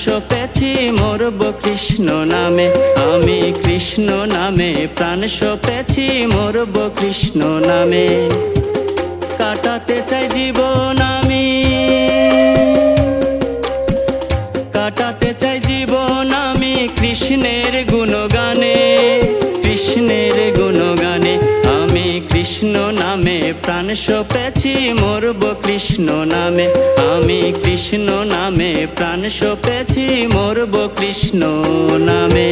সপেছি মরব কৃষ্ণ নামে। আমি কৃষ্ণ নামে প্রাণ সপেছি মরব কৃষ্ণ নামে। কাটাতে চাই জীবন আমি, কাটাতে চাই জীবন আমি কৃষ্ণের গুণগানে, কৃষ্ণের গুণগানে। আমি কৃষ্ণ নামে প্রাণ সপেছি মরব কৃষ্ণ নামে। আমি কৃষ্ণ নামে প্রাণ সপেছি মরব কৃষ্ণ নামে।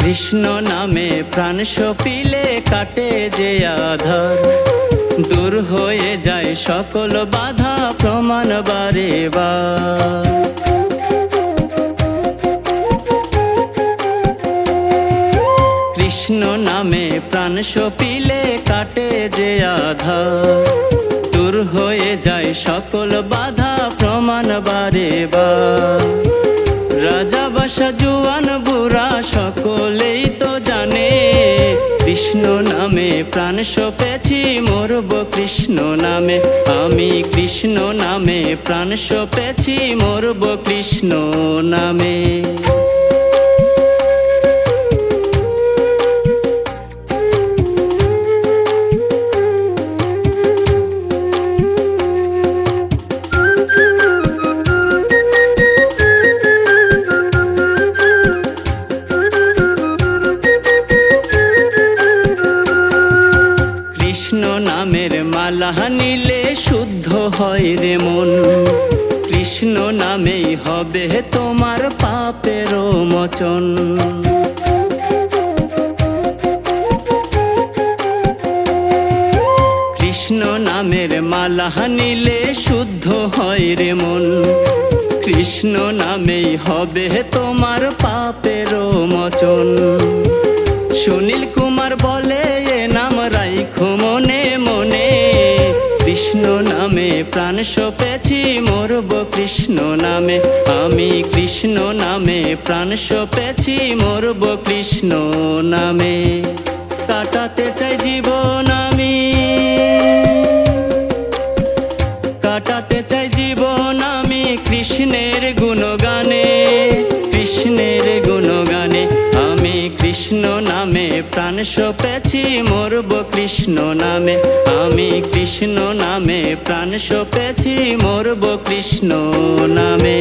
কৃষ্ণ নামে প্রাণ সপিলে কাটে যে আধার, দূর হয়ে যায় সকল বাধা প্রমাণ বারে বার। কৃষ্ণ নামে প্রাণ সপিলে কাটে যে আধার, দূর হয়ে যায় সকল বাধা প্রমাণ বারে বার। রাজা বাসা জুয়ান বুড়া সকলেই তো জানে, কৃষ্ণ নামে প্রাণ সপেছি মরব কৃষ্ণ নামে। আমি কৃষ্ণ নামে প্রাণ সপেছি মরব কৃষ্ণ নামে। কৃষ্ণ নামের মালা নিলে শুদ্ধ হয় রে মন, কৃষ্ণ নামেই হবে তোমার পাপের মোচন। কৃষ্ণ নামের মালা নিলে শুদ্ধ হয় রে মন, কৃষ্ণ নামেই হবে তোমার পাপের মোচন। সুনীল কুমার বলে এ নাম রাইখো মনে মনে, কৃষ্ণ নামে প্রাণ সপেছি মরব কৃষ্ণ নামে। আমি কৃষ্ণ নামে প্রাণ সপেছি মরব কৃষ্ণ নামে। কাটাতে চাই জীবন আমি, কাটাতে চাই জীবন আমি কৃষ্ণের গুণগানে, কৃষ্ণের গুণগানে। আমি কৃষ্ণ নামে প্রাণ সপেছি মরব কৃষ্ণ নামে। আমি কৃষ্ণ নামে প্রাণ সপেছি মরব কৃষ্ণ নামে।